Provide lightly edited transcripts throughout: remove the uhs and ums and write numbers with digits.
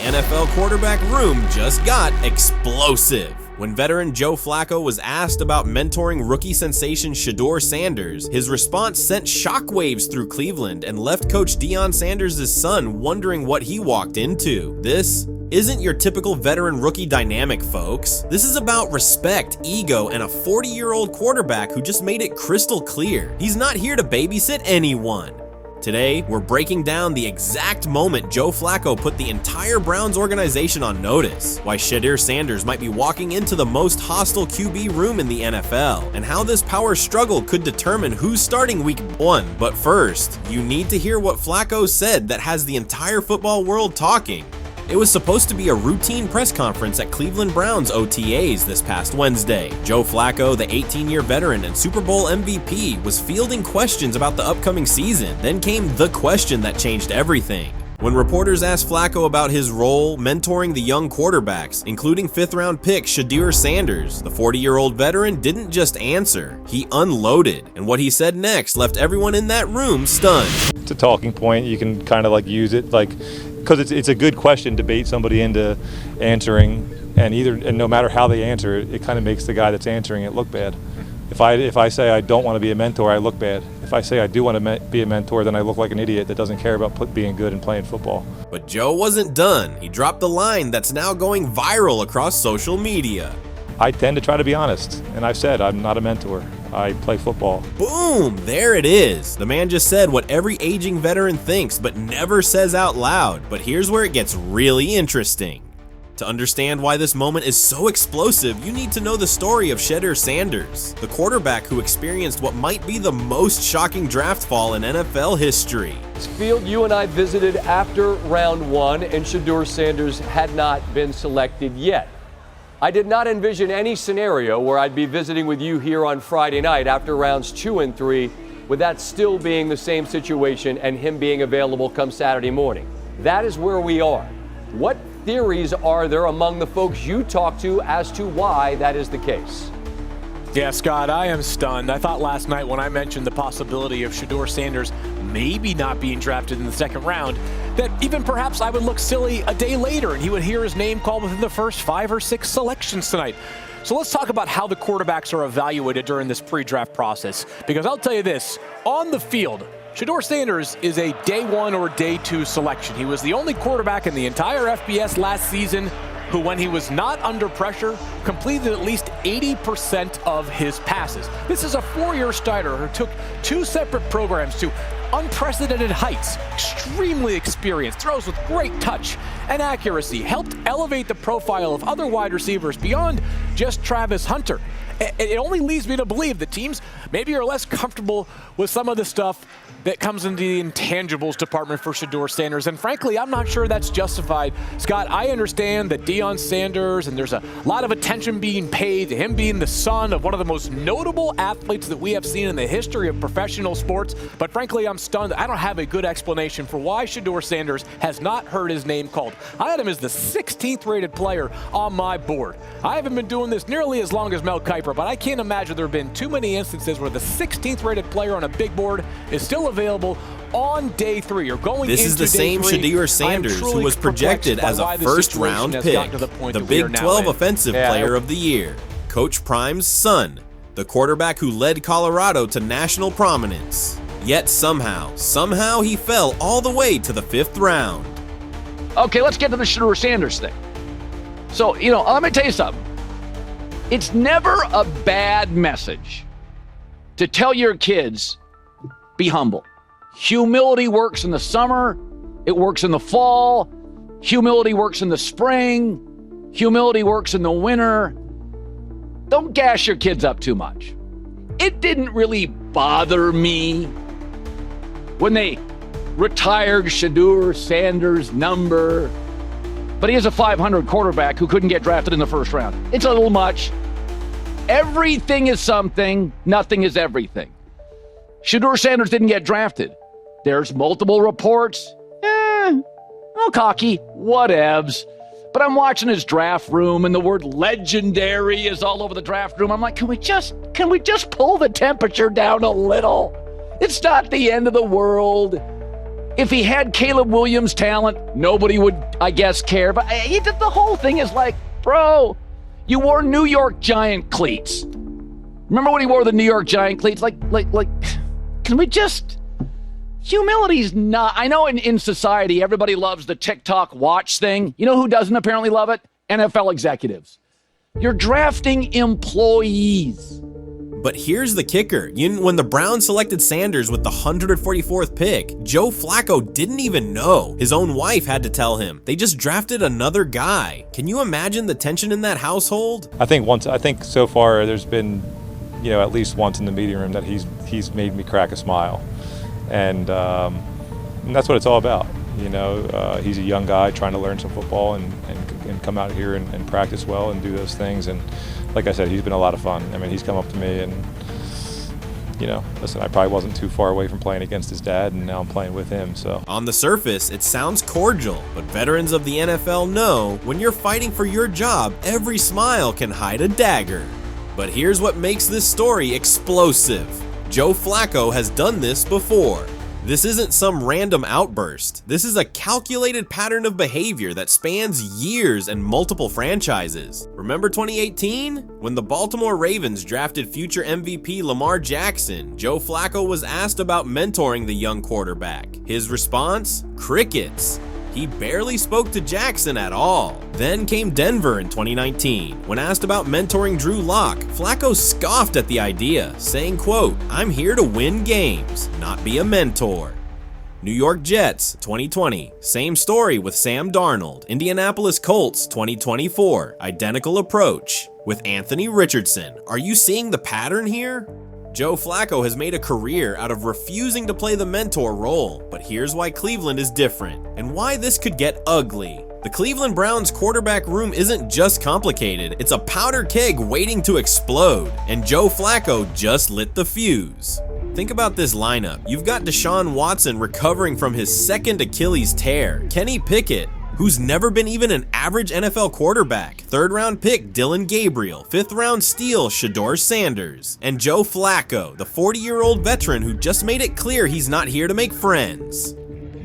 NFL quarterback room just got explosive. When veteran Joe Flacco was asked about mentoring rookie sensation Shedeur Sanders, his response sent shockwaves through Cleveland and left Coach Deion Sanders' son wondering what he walked into. This isn't your typical veteran-rookie dynamic, folks. This is about respect, ego, and a 40-year-old quarterback who just made it crystal clear. He's not here to babysit anyone. Today, we're breaking down the exact moment Joe Flacco put the entire Browns organization on notice, why Shedeur Sanders might be walking into the most hostile QB room in the NFL, and how this power struggle could determine who's starting week 1. But first, you need to hear what Flacco said that has the entire football world talking. It was supposed to be a routine press conference at Cleveland Browns OTAs this past Wednesday. Joe Flacco, the 18-year veteran and Super Bowl MVP, was fielding questions about the upcoming season. Then came the question that changed everything. When reporters asked Flacco about his role mentoring the young quarterbacks, including 5th-round pick Shedeur Sanders, the 40-year-old veteran didn't just answer, he unloaded. And what he said next left everyone in that room stunned. It's a talking point. You can kind of use it because it's a good question to bait somebody into answering, and no matter how they answer it, it kind of makes the guy that's answering it look bad. If I say I don't want to be a mentor, I look bad. If I say I do want to be a mentor, then I look like an idiot that doesn't care about being good and playing football. But Joe wasn't done. He dropped the line that's now going viral across social media. I tend to try to be honest, and I've said I'm not a mentor. I play football. Boom! There it is. The man just said what every aging veteran thinks but never says out loud. But here's where it gets really interesting. To understand why this moment is so explosive, you need to know the story of Shedeur Sanders, the quarterback who experienced what might be the most shocking draft fall in NFL history. This field you and I visited after round 1, and Shedeur Sanders had not been selected yet. I did not envision any scenario where I'd be visiting with you here on Friday night after rounds 2 and 3, with that still being the same situation and him being available come Saturday morning. That is where we are. What theories are there among the folks you talk to as to why that is the case? Yeah, Scott, I am stunned. I thought last night when I mentioned the possibility of Shedeur Sanders maybe not being drafted in the 2nd round, that even perhaps I would look silly a day later and he would hear his name called within the first 5 or 6 selections tonight. So let's talk about how the quarterbacks are evaluated during this pre-draft process. Because I'll tell you this, on the field, Shedeur Sanders is a day 1 or day 2 selection. He was the only quarterback in the entire FBS last season who, when he was not under pressure, completed at least 80% of his passes. This is a 4-year starter who took 2 separate programs to unprecedented heights, extremely experienced, throws with great touch and accuracy, helped elevate the profile of other wide receivers beyond just Travis Hunter. It only leads me to believe that teams maybe are less comfortable with some of the stuff that comes into the intangibles department for Shedeur Sanders. And frankly, I'm not sure that's justified. Scott, I understand that Deion Sanders, and there's a lot of attention being paid to him being the son of one of the most notable athletes that we have seen in the history of professional sports. But frankly, I'm stunned. I don't have a good explanation for why Shedeur Sanders has not heard his name called. I had him as the 16th rated player on my board. I haven't been doing this nearly as long as Mel Kiper, but I can't imagine there have been too many instances where the 16th rated player on a big board is still available on day 3 or going into day 3. This is the same Shedeur Sanders who was projected as a 1st-round pick, the Big 12 Offensive Player of the Year, Coach Prime's son, the quarterback who led Colorado to national prominence. Yet somehow he fell all the way to the 5th round. Okay, let's get to the Shedeur Sanders thing. So, let me tell you something. It's never a bad message to tell your kids, be humble. Humility works in the summer. It works in the fall. Humility works in the spring. Humility works in the winter. Don't gas your kids up too much. It didn't really bother me when they retired Shedeur Sanders' number, but he is a 500 quarterback who couldn't get drafted in the 1st round. It's a little much. Everything is something. Nothing is everything. Shedeur Sanders didn't get drafted. There's multiple reports. Cocky, whatevs. But I'm watching his draft room, and the word legendary is all over the draft room. I'm like, can we just pull the temperature down a little? It's not the end of the world. If he had Caleb Williams' talent, nobody would, I guess, care. But the whole thing is like, bro, you wore New York Giant cleats. Remember when he wore the New York Giant cleats? Like, can we just... Humility's not... I know in society, everybody loves the TikTok watch thing. You know who doesn't apparently love it? NFL executives. You're drafting employees. But here's the kicker. When the Browns selected Sanders with the 144th pick, Joe Flacco didn't even know. His own wife had to tell him. They just drafted another guy. Can you imagine the tension in that household? I think so far there's been, at least once in the meeting room that he's made me crack a smile, and that's what it's all about. He's a young guy trying to learn some football and come out here and practice well and do those things. And like I said, he's been a lot of fun. I mean, he's come up to me and, listen, I probably wasn't too far away from playing against his dad, and now I'm playing with him, so. On the surface, it sounds cordial, but veterans of the NFL know when you're fighting for your job, every smile can hide a dagger. But here's what makes this story explosive. Joe Flacco has done this before. This isn't some random outburst. This is a calculated pattern of behavior that spans years and multiple franchises. Remember 2018? When the Baltimore Ravens drafted future MVP Lamar Jackson, Joe Flacco was asked about mentoring the young quarterback. His response? Crickets. He barely spoke to Jackson at all. Then came Denver in 2019. When asked about mentoring Drew Lock, Flacco scoffed at the idea, saying, quote, "I'm here to win games, not be a mentor." New York Jets, 2020. Same story with Sam Darnold. Indianapolis Colts, 2024. Identical approach. With Anthony Richardson. Are you seeing the pattern here? Joe Flacco has made a career out of refusing to play the mentor role, but here's why Cleveland is different, and why this could get ugly. The Cleveland Browns quarterback room isn't just complicated, it's a powder keg waiting to explode, and Joe Flacco just lit the fuse. Think about this lineup. You've got Deshaun Watson recovering from his second Achilles tear, Kenny Pickett, who's never been even an average NFL quarterback, third-round pick Dylan Gabriel, fifth-round steal Shedeur Sanders, and Joe Flacco, the 40-year-old veteran who just made it clear he's not here to make friends.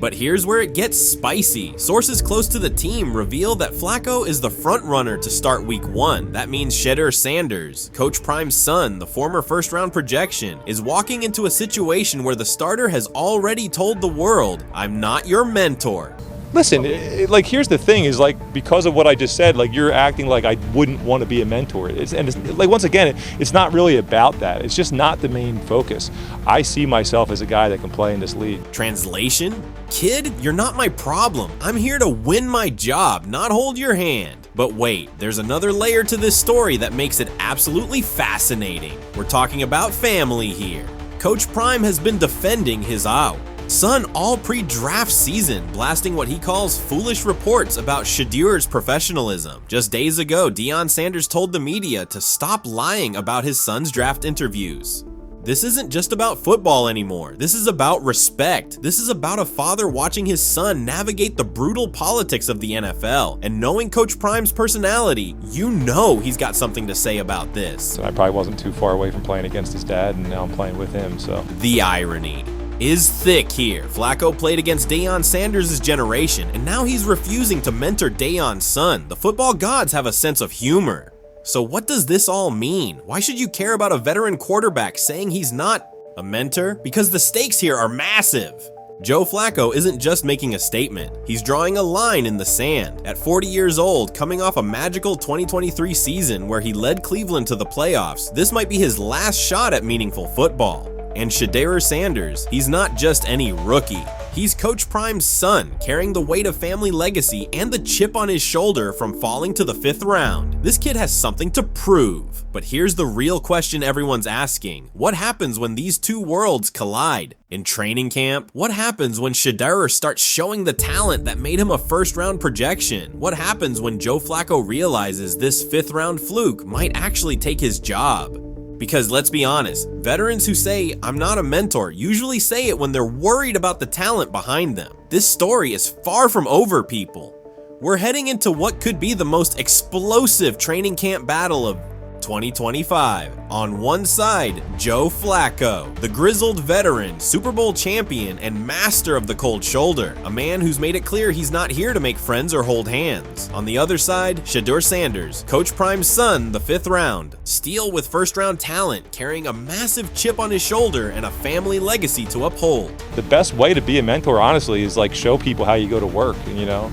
But here's where it gets spicy. Sources close to the team reveal that Flacco is the front-runner to start Week 1. That means Shedeur Sanders, Coach Prime's son, the former first-round projection, is walking into a situation where the starter has already told the world, "I'm not your mentor." Listen, here's the thing is, because of what I just said, you're acting like I wouldn't want to be a mentor. It's once again, it's not really about that. It's just not the main focus. I see myself as a guy that can play in this league. Translation? Kid, you're not my problem. I'm here to win my job, not hold your hand. But wait, there's another layer to this story that makes it absolutely fascinating. We're talking about family here. Coach Prime has been defending his out. Son all pre-draft season, blasting what he calls foolish reports about Shedeur's professionalism. Just days ago, Deion Sanders told the media to stop lying about his son's draft interviews. This isn't just about football anymore. This is about respect. This is about a father watching his son navigate the brutal politics of the NFL. And knowing Coach Prime's personality, you know he's got something to say about this. I probably wasn't too far away from playing against his dad, and now I'm playing with him, so. The irony is thick here. Flacco played against Deion Sanders' generation, and now he's refusing to mentor Deion's son. The football gods have a sense of humor. So what does this all mean? Why should you care about a veteran quarterback saying he's not a mentor? Because the stakes here are massive. Joe Flacco isn't just making a statement. He's drawing a line in the sand. At 40 years old, coming off a magical 2023 season where he led Cleveland to the playoffs, this might be his last shot at meaningful football. And Shedeur Sanders, he's not just any rookie. He's Coach Prime's son, carrying the weight of family legacy and the chip on his shoulder from falling to the 5th round. This kid has something to prove. But here's the real question everyone's asking. What happens when these two worlds collide? In training camp, what happens when Shedeur starts showing the talent that made him a first-round projection? What happens when Joe Flacco realizes this 5th-round fluke might actually take his job? Because let's be honest, veterans who say, "I'm not a mentor," usually say it when they're worried about the talent behind them. This story is far from over, people. We're heading into what could be the most explosive training camp battle of 2025. On one side, Joe Flacco, the grizzled veteran, Super Bowl champion, and master of the cold shoulder, a man who's made it clear he's not here to make friends or hold hands. On the other side, Shedeur Sanders, Coach Prime's son, the 5th round, steel with first-round talent, carrying a massive chip on his shoulder and a family legacy to uphold. The best way to be a mentor, honestly, is like show people how you go to work, you know,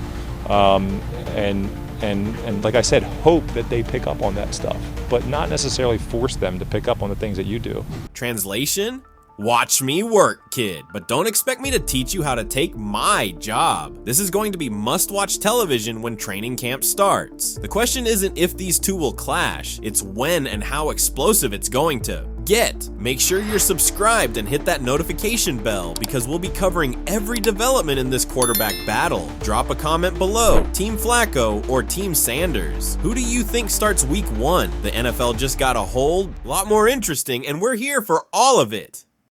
and like I said, hope that they pick up on that stuff, but not necessarily force them to pick up on the things that you do. Translation? Watch me work, kid, but don't expect me to teach you how to take my job. This is going to be must-watch television when training camp starts. The question isn't if these two will clash, it's when and how explosive it's going to get. Make sure you're subscribed and hit that notification bell because we'll be covering every development in this quarterback battle. Drop a comment below, Team Flacco or Team Sanders. Who do you think starts week 1? The NFL just got a hold, a lot more interesting, and we're here for all of it.